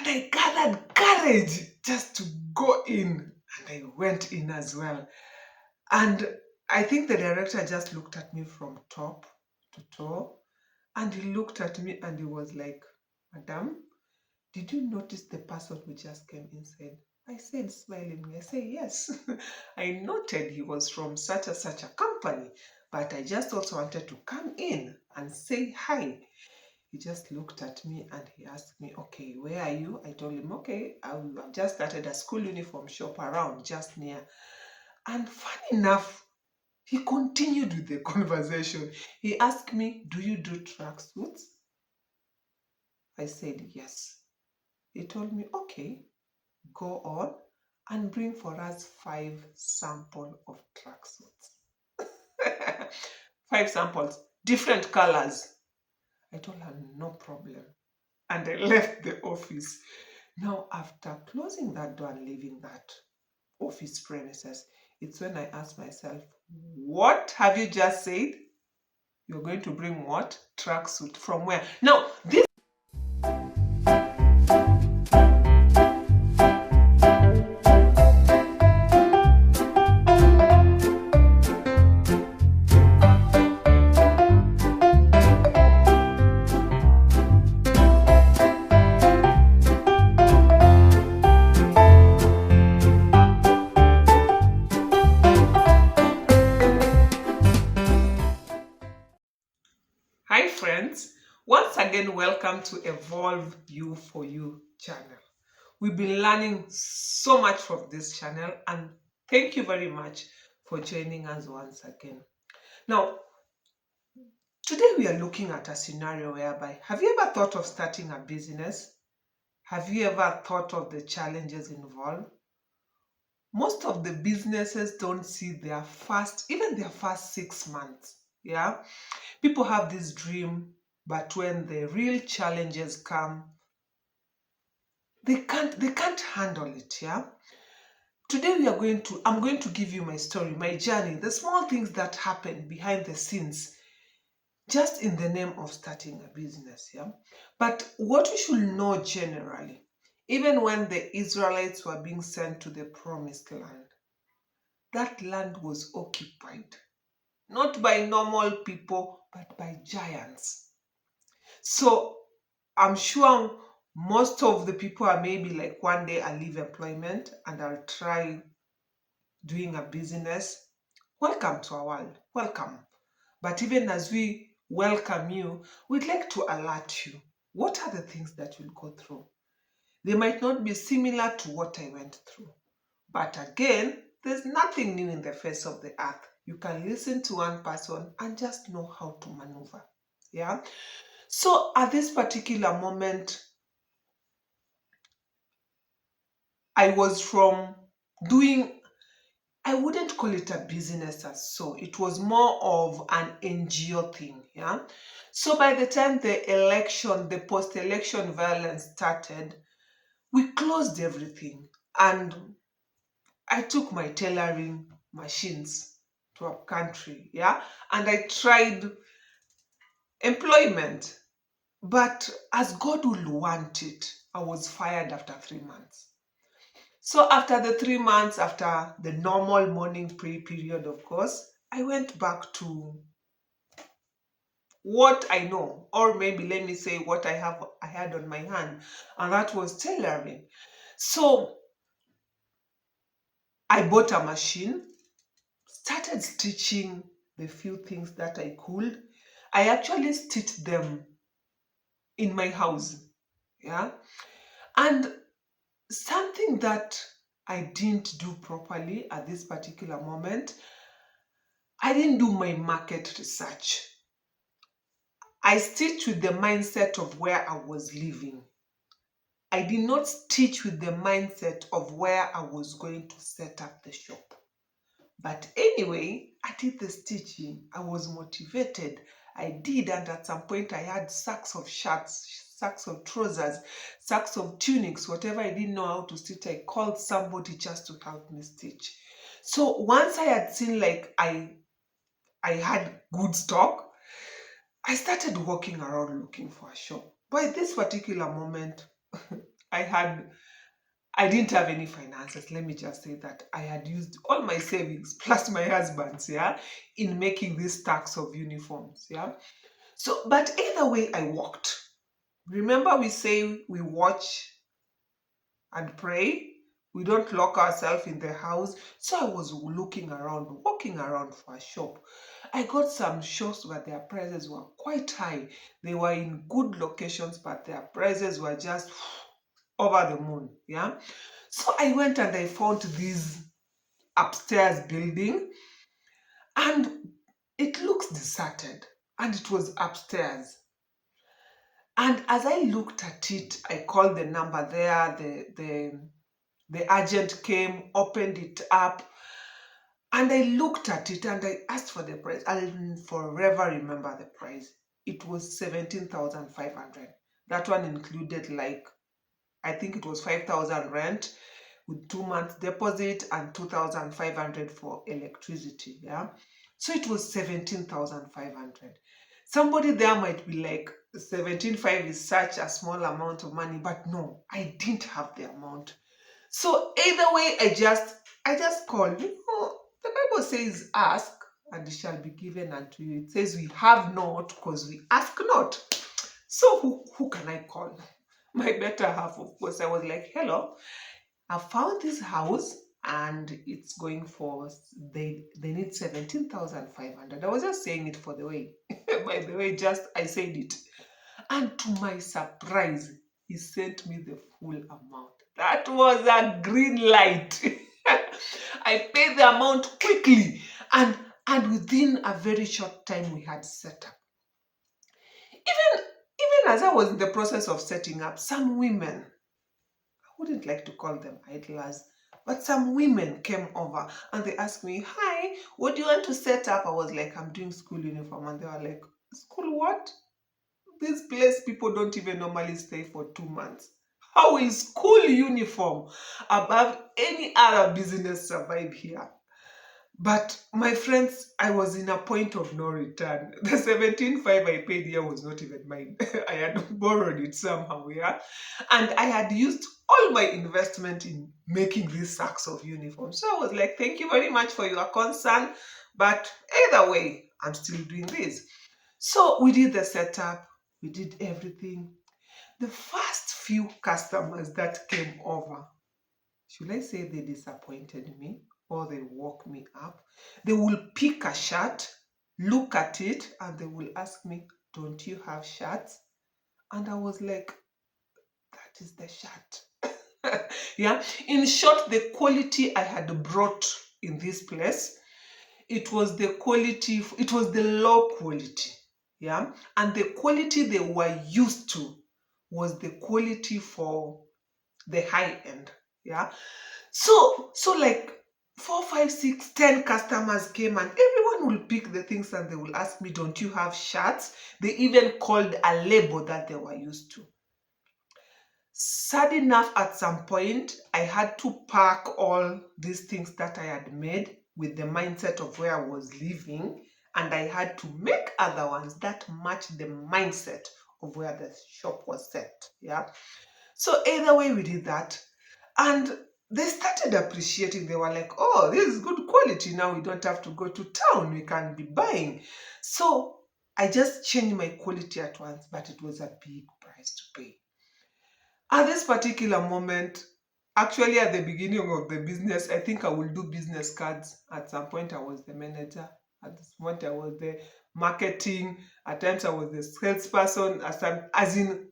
And I gathered courage just to go in. And I went in as well. And I think the director just looked at me from top to toe. And he looked at me and he was like, Madam, did you notice the person who just came inside? I said, smilingly, I said, yes. I noted he was from such and such a company, but I just also wanted to come in and say hi. He just looked at me and he asked me, okay, where are you? I told him, okay, I've just started a school uniform shop around just near. And funny enough, he continued with the conversation. He asked me, do you do tracksuits? I said, yes. He told me, okay, go on and bring for us 5 samples of tracksuits. 5 samples, different colors. I told her, no problem. And I left the office. Now, after closing that door and leaving that office premises, it's when I asked myself, what have you just said? You're going to bring what? Tracksuit. From where? Now, this Hi friends, once again welcome to Evolve You for You channel. We've been learning so much from this channel and thank you very much for joining us once again. Now, today we are looking at a scenario whereby, have you ever thought of starting a business? Have you ever thought of the challenges involved? Most of the businesses don't see even their first 6 months. Yeah. People have this dream, but when the real challenges come, they can't handle it. Yeah. Today I'm going to give you my story, my journey, the small things that happen behind the scenes, just in the name of starting a business. Yeah. But what we should know generally, even when the Israelites were being sent to the promised land, that land was occupied, not by normal people, but by giants. So I'm sure most of the people are maybe like, one day I'll leave employment and I'll try doing a business. Welcome to our world. Welcome. But even as we welcome you, we'd like to alert you. What are the things that you'll go through? They might not be similar to what I went through. But again, there's nothing new in the face of the earth. You can listen to one person and just know how to maneuver. Yeah. So at this particular moment, I was from doing, I wouldn't call it a business as so. It was more of an NGO thing. Yeah. So by the time the post-election violence started, we closed everything. And I took my tailoring machines to a country, yeah, and I tried employment. But as God will want it, I was fired after 3 months. So after the 3 months, after the normal morning pray period, of course, I went back to what I know, or maybe let me say what I had on my hand, and that was tailoring. So I bought a machine, started stitching the few things that I could. I actually stitched them in my house. Yeah. And something that I didn't do properly at this particular moment, I didn't do my market research. I stitched with the mindset of where I was living. I did not stitch with the mindset of where I was going to set up the shop. But anyway, I did the stitching. I was motivated. I did, and at some point I had sacks of shirts, sacks of trousers, sacks of tunics, whatever I didn't know how to stitch. I called somebody just to help me stitch. So once I had seen like I had good stock, I started walking around looking for a shop. By this particular moment, I I didn't have any finances. Let me just say that I had used all my savings plus my husband's, yeah, in making these stacks of uniforms, yeah. So, but either way, I walked. Remember, we say we watch and pray. We don't lock ourselves in the house. So I was looking around, walking around for a shop. I got some shops where their prices were quite high. They were in good locations, but their prices were just over the moon. Yeah. So I went and I found this upstairs building, and it looks deserted, and it was upstairs. And as I looked at it, I called the number there. The agent came, opened it up, and I looked at it and I asked for the price. I'll forever remember the price. It was 17,500. That one included, like, I think it was 5,000 rent with 2 months deposit and 2,500 for electricity. Yeah. So it was 17,500. Somebody there might be like, 17,500 is such a small amount of money, but no, I didn't have the amount. So either way, I just called. The Bible says, ask and it shall be given unto you. It says we have not because we ask not. So who can I call? My better half, of course. I was like, hello, I found this house and it's going for, they need 17,500. I was just saying it for the way. By the way, just I said it. And to my surprise, he sent me the full amount. That was a green light. I paid the amount quickly, and within a very short time we had set up. Even as I was in the process of setting up, some women, I wouldn't like to call them idlers, but some women came over and they asked me, "Hi, what do you want to set up?" I was like, "I'm doing school uniform." And they were like, "School what? This place people don't even normally stay for 2 months. How will school uniform above any other business survive here?" But my friends, I was in a point of no return. The 17,500 I paid here was not even mine. I had borrowed it somehow, yeah. And I had used all my investment in making these sacks of uniforms. So I was like, thank you very much for your concern. But either way, I'm still doing this. So we did the setup, we did everything. The first few customers that came over, should I say they disappointed me or they woke me up? They will pick a shirt, look at it, and they will ask me, "Don't you have shirts?" And I was like, that is the shirt. Yeah. In short, the quality I had brought in this place, it was the quality, it was the low quality. Yeah. And the quality they were used to was the quality for the high end. Yeah. So like 4, 5, 6, 10 customers came and everyone will pick the things and they will ask me, "Don't you have shirts?" They even called a label that they were used to. Sad enough, at some point, I had to pack all these things that I had made with the mindset of where I was living, and I had to make other ones that match the mindset of where the shop was set. Yeah. So either way, we did that. And they started appreciating. They were like, "Oh, this is good quality. Now we don't have to go to town. We can be buying." So I just changed my quality at once, but it was a big price to pay. At this particular moment, actually at the beginning of the business, I think I will do business cards. At some point, I was the manager. At this point, I was the marketing. At times, I was the salesperson. As in,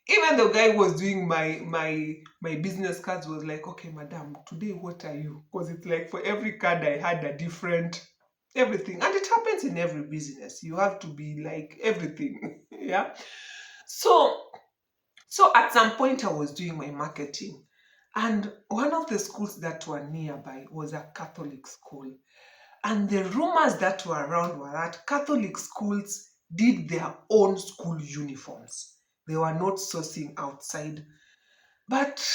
even the guy who was doing my business cards was like, "Okay, madam, today what are you?" Because it's like for every card I had a different everything, and it happens in every business. You have to be like everything. Yeah. So at some point I was doing my marketing, and one of the schools that were nearby was a Catholic school. And the rumors that were around were that Catholic schools did their own school uniforms. They were not sourcing outside. But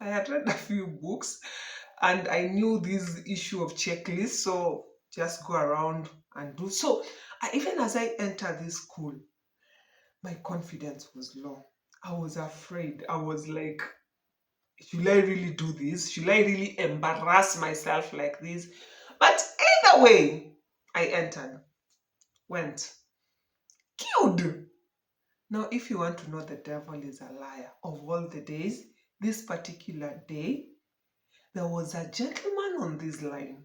I had read a few books and I knew this issue of checklists. So just go around and do. So even as I entered this school, my confidence was low. I was afraid. I was like, should I really do this? Should I really embarrass myself like this? But either way, I entered, went, queued. Now, if you want to know the devil is a liar, of all the days, this particular day, there was a gentleman on this line.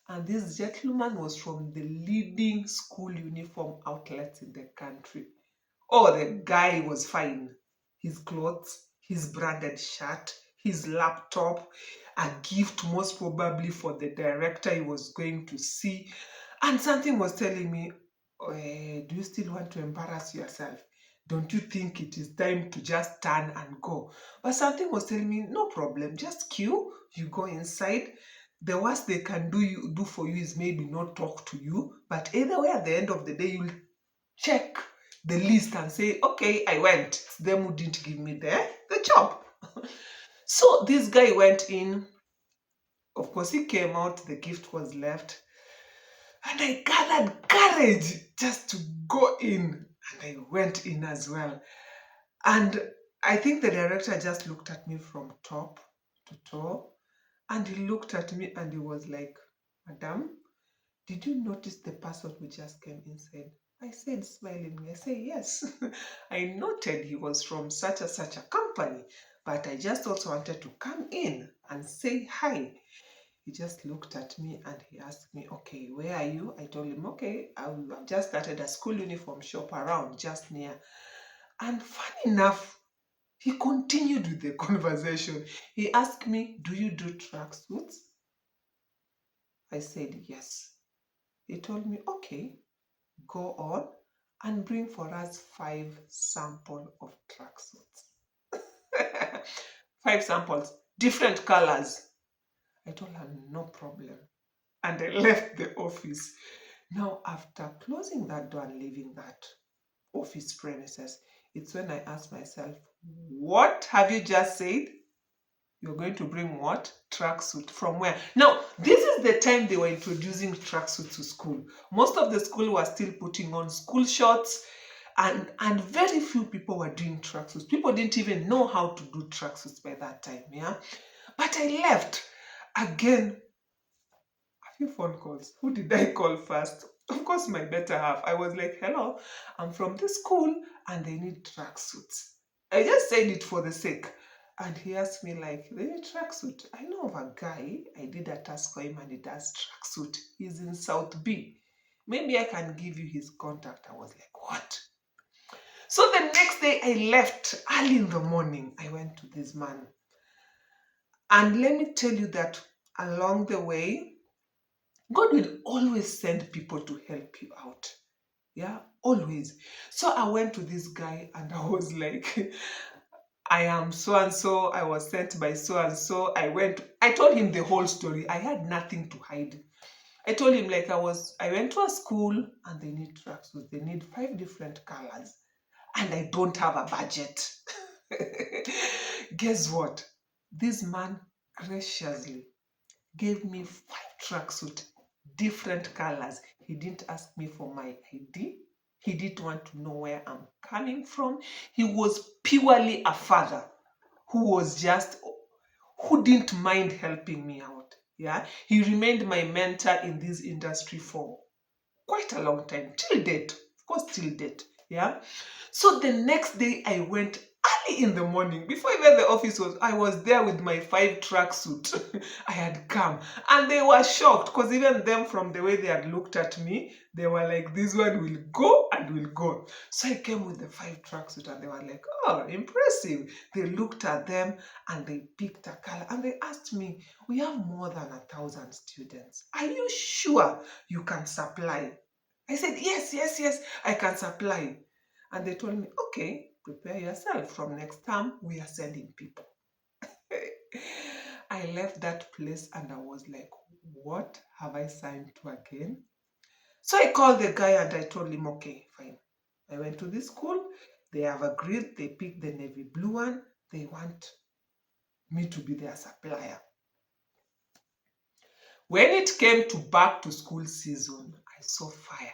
And this gentleman was from the leading school uniform outlets in the country. Oh, the guy was fine. His clothes, his branded shirt, his laptop, a gift most probably for the director he was going to see. And something was telling me, do you still want to embarrass yourself? Don't you think it is time to just turn and go? But something was telling me, no problem, just queue, you go inside. The worst they can do for you is maybe not talk to you, but either way, at the end of the day, you'll check the list and say, okay, I went. It's them who didn't give me the job. So this guy went in. Of course, he came out, the gift was left. And I gathered courage just to go in. And I went in as well. And I think the director just looked at me from top to toe. And he looked at me and he was like, Madam, did you notice the person who just came inside? I said smilingly, I say, yes. I noted he was from such a company, but I just also wanted to come in and say hi. He just looked at me and he asked me, okay, where are you? I told him, okay, I've just started a school uniform shop around just near. And funny enough, he continued with the conversation. He asked me, do you do tracksuits? I said, yes. He told me, okay, go on and bring for us 5 samples of tracksuits. 5 samples, different colors. I told her, no problem. And I left the office. Now, after closing that door and leaving that office premises, it's when I asked myself, what have you just said? You're going to bring what? Tracksuit. From where? Now, this is the time they were introducing tracksuit to school. Most of the school were still putting on school shorts, and very few people were doing tracksuits. People didn't even know how to do tracksuits by that time, yeah? But I left. Again, a few phone calls. Who did I call first? Of course, my better half. I was like, hello, I'm from this school and they need tracksuits. I just said it for the sake. And he asked me, like, they need tracksuit. I know of a guy, I did a task for him and he does tracksuit. He's in South B. Maybe I can give you his contact. I was like, what? So the next day I left early in the morning. I went to this man. And let me tell you that along the way, God will always send people to help you out. Yeah, always. So I went to this guy and I was like, I am so and so. I was sent by so and so. I told him the whole story. I had nothing to hide. I told him like I went to a school and they need tracksuits. They need 5 different colors. And I don't have a budget. Guess what? This man graciously gave me 5 tracksuit, different colors. He didn't ask me for my ID. He didn't want to know where I'm coming from. He was purely a father who didn't mind helping me out. Yeah, he remained my mentor in this industry for quite a long time, till date. Of course, till date. Yeah. So the next day I went early in the morning, before even the office I was there with my 5 tracksuit. I had come and they were shocked because even them, from the way they had looked at me, they were like, this one will go and will go. So I came with the 5 tracksuit and they were like, oh, impressive. They looked at them and they picked a color and they asked me, we have more than 1,000 students. Are you sure you can supply? I said, yes, I can supply. And they told me, okay, prepare yourself. From next term, we are sending people. I left that place and I was like, what have I signed to again? So I called the guy and I told him, okay, fine. I went to this school. They have agreed. They picked the navy blue one. They want me to be their supplier. When it came to back to school season, I saw fire.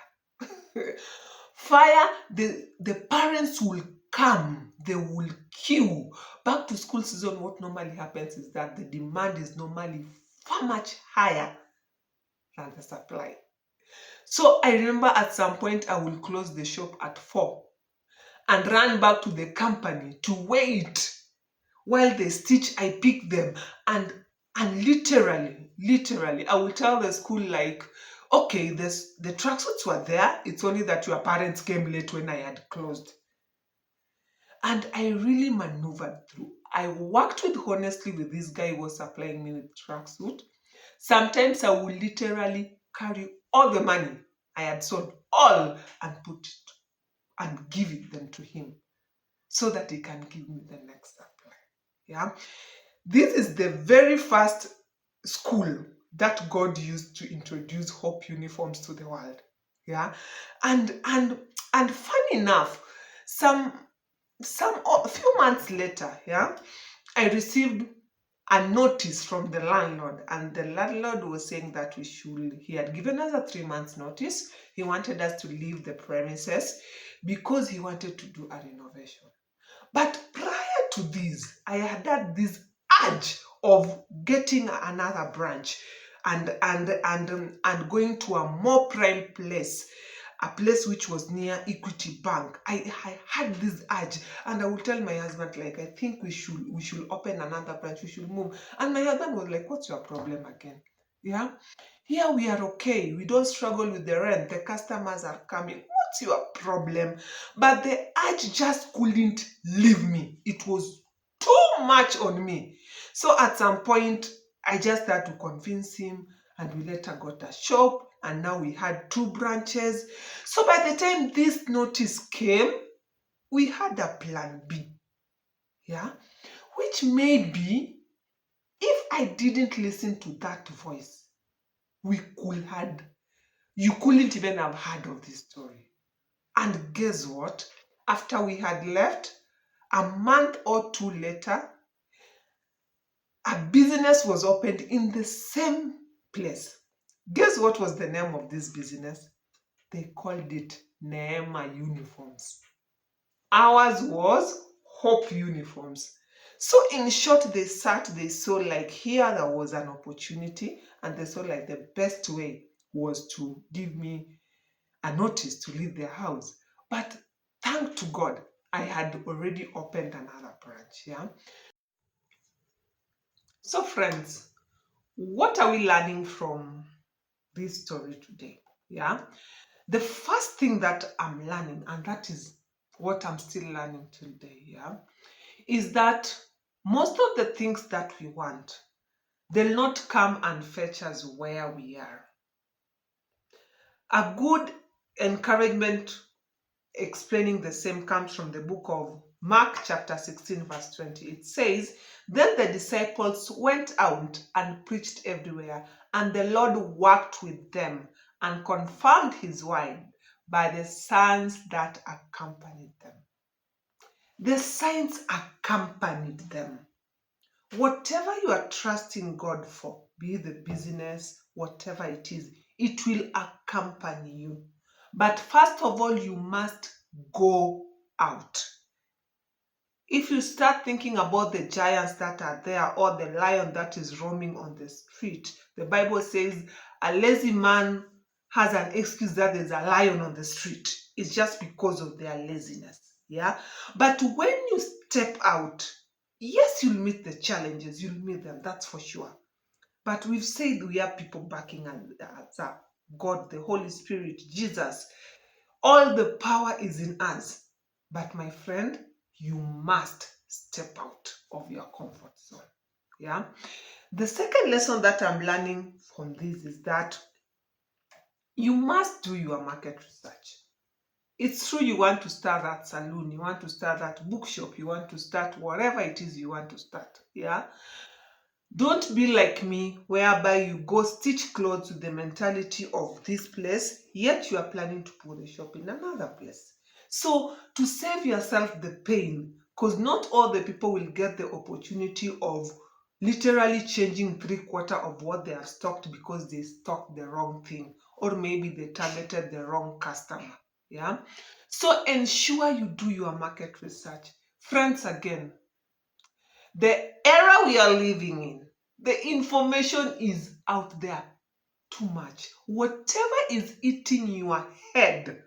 Fire, the parents will come, they will queue. Back to school season, what normally happens is that the demand is normally far much higher than the supply. So I remember at some point I will close the shop at 4 and run back to the company to wait while they stitch. I pick them, and literally I will tell the school, like, okay, the tracksuits were there, it's only that your parents came late when I had closed. And I really maneuvered through. I worked with honestly with this guy who was supplying me with tracksuit. Sometimes I would literally carry all the money I had sold, all, and put it and give it them to him so that he can give me the next supply. Yeah. This is the very first school that God used to introduce Hope uniforms to the world. Yeah. And funny enough, a few months later, yeah, I received a notice from the landlord, and the landlord was saying that he had given us a 3 months notice. He wanted us to leave the premises because he wanted to do a renovation. But prior to this, I had this urge of getting another branch and going to a more prime place, a place which was near Equity Bank. I had this urge, and I would tell my husband, like, I think we should open another branch, we should move. And my husband was like, what's your problem again? Yeah. Here we are okay. We don't struggle with the rent. The customers are coming. What's your problem? But the urge just couldn't leave me. It was too much on me. So at some point, I just had to convince him, and we later got a shop, and now we had 2 branches. So by the time this notice came, we had a plan B. Yeah? Which maybe if I didn't listen to that voice, you couldn't even have heard of this story. And guess what? After we had left, a month or 2 later, a business was opened in the same place. Guess what was the name of this business? They called it Neema Uniforms. Ours was Hope Uniforms. So in short, they saw like here there was an opportunity, and they saw like the best way was to give me a notice to leave their house. But thank to God, I had already opened another branch. Yeah. So friends, what are we learning from this story today? Yeah. The first thing that I'm learning, and that is what I'm still learning today, yeah, is that most of the things that we want, they'll not come and fetch us where we are. A good encouragement explaining the same comes from the book of Mark chapter 16 verse 20. It says, then the disciples went out and preached everywhere, and the Lord worked with them and confirmed his word by the signs that accompanied them. The signs accompanied them. Whatever you are trusting God for, be it the business, whatever it is, it will accompany you. But first of all, you must go out. If you start thinking about the giants that are there or the lion that is roaming on the street, the Bible says a lazy man has an excuse that there's a lion on the street. It's just because of their laziness. Yeah. But when you step out, yes, you'll meet the challenges, you'll meet them, that's for sure. But we've said we have people backing us up. God, the Holy Spirit, Jesus, all the power is in us. But my friend, you must step out of your comfort zone. Yeah. The second lesson that I'm learning from this is that you must do your market research. It's true you want to start that salon, you want to start that bookshop, you want to start whatever it is you want to start. Yeah. Don't be like me, whereby you go stitch clothes with the mentality of this place, yet you are planning to put a shop in another place. So to save yourself the pain, because not all the people will get the opportunity of literally changing 3/4 of what they have stocked because they stocked the wrong thing, or maybe they targeted the wrong customer. Yeah. So ensure you do your market research. Friends, again, the era we are living in, the information is out there too much. Whatever is eating your head,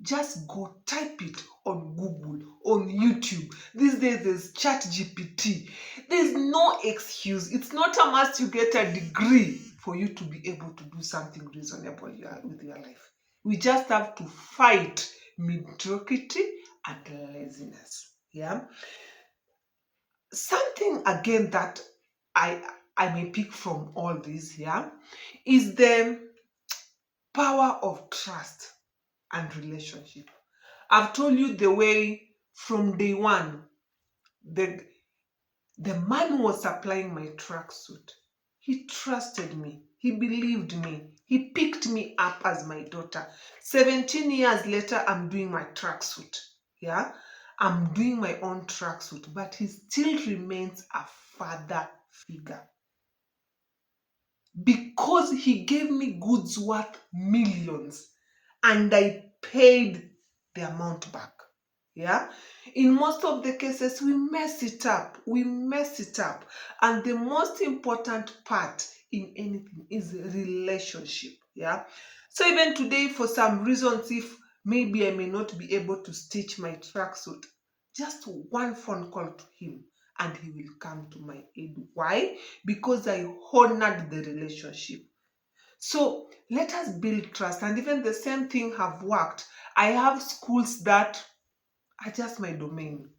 just go type it on Google, on YouTube. These days there's Chat GPT. There's no excuse. It's not a must you get a degree for you to be able to do something reasonable with your life. We just have to fight mediocrity and laziness. Yeah. Something again that I I may pick from all this, yeah, is the power of trust and relationship. I've told you the way from day one, the the man who was supplying my tracksuit. He trusted me. He believed me. He picked me up as my daughter. 17 years later, I'm doing my tracksuit. Yeah, I'm doing my own tracksuit, but he still remains a father figure because he gave me goods worth millions and I paid the amount back. Yeah. In most of the cases, we mess it up. We mess it up. And the most important part in anything is relationship. Yeah. So even today, for some reasons, if maybe I may not be able to stitch my tracksuit, just one phone call to him and he will come to my aid. Why? Because I honored the relationship. So let us build trust. And even the same thing have worked. I have schools that are just my domain.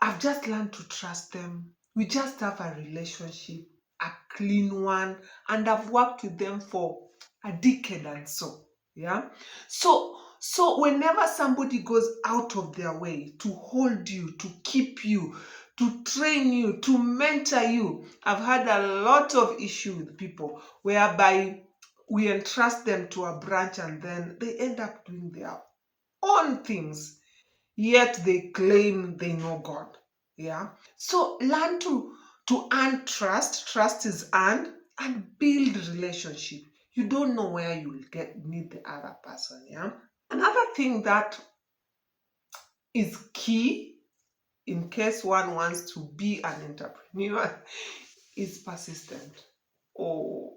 I've just learned to trust them. We just have a relationship, a clean one, and I've worked with them for a decade and so. Yeah. So whenever somebody goes out of their way to hold you, to keep you, to train you, to mentor you, I've had a lot of issue with people whereby we entrust them to a branch and then they end up doing their own things, yet they claim they know God. Yeah. So learn to earn trust. Trust is earned, and build relationship. You don't know where you will get meet the other person. Yeah. Another thing that is key in case one wants to be an entrepreneur is persistent. Oh,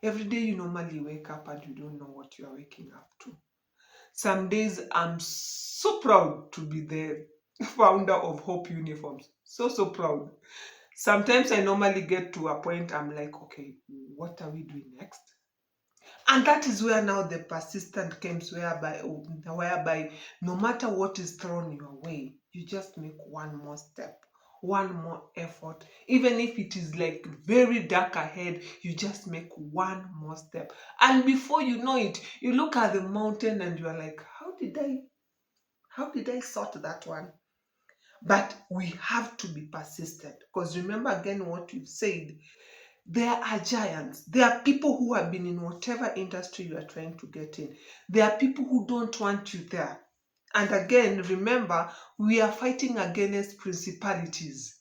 every day you normally wake up and you don't know what you are waking up to. Some days I'm so proud to be the founder of Hope Uniforms. So proud. Sometimes I normally get to a point I'm like, okay, what are we doing next? And that is where now the persistent comes, whereby no matter what is thrown your way, you just make one more step, one more effort. Even if it is like very dark ahead, you just make one more step. And before you know it, you look at the mountain and you are like, how did I sort that one? But we have to be persistent because remember again what we've said, there are giants. There are people who have been in whatever industry you are trying to get in. There are people who don't want you there. And again, remember, we are fighting against principalities.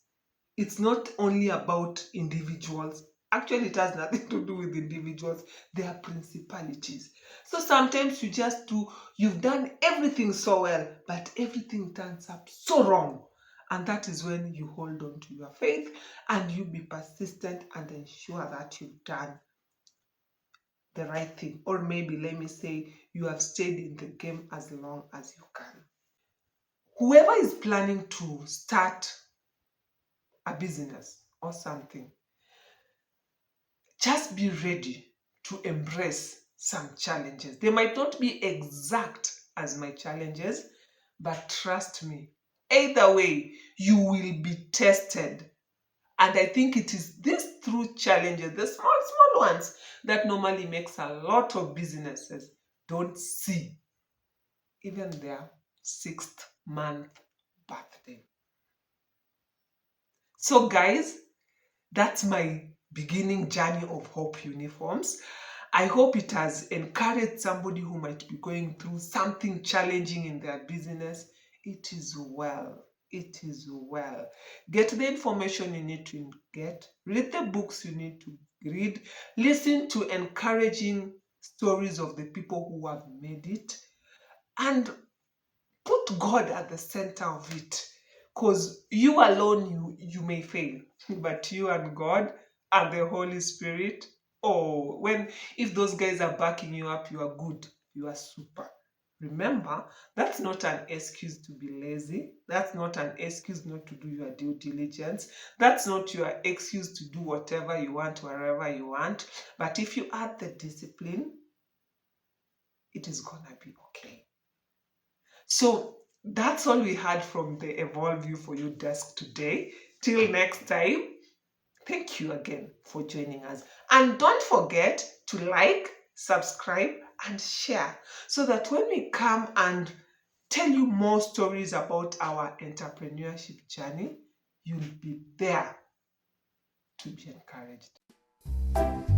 It's not only about individuals. Actually, it has nothing to do with individuals. They are principalities. So sometimes you've done everything so well, but everything turns up so wrong. And that is when you hold on to your faith and you be persistent and ensure that you've done the right thing. Or maybe let me say you have stayed in the game as long as you can. Whoever is planning to start a business or something, just be ready to embrace some challenges. They might not be exact as my challenges, but trust me, either way, you will be tested. And I think it is these true challenges, the small ones, that normally makes a lot of businesses don't see even their 6th month birthday. So guys, that's my beginning journey of Hope Uniforms. I hope it has encouraged somebody who might be going through something challenging in their business. It is well. It is well. Get the information you need to get. Read the books you need to read. Listen to encouraging stories of the people who have made it. and put God at the center of it. Because you alone, you may fail, but you and God and the Holy Spirit, oh, if those guys are backing you up, you are good, you are super. Remember, that's not an excuse to be lazy. That's not an excuse not to do your due diligence. That's not your excuse to do whatever you want, wherever you want. But if you add the discipline, it is gonna be okay. So that's all we had from the Evolve You for You desk today. Till next time, thank you again for joining us. And don't forget to like, subscribe, and share so that when we come and tell you more stories about our entrepreneurship journey, you'll be there to be encouraged.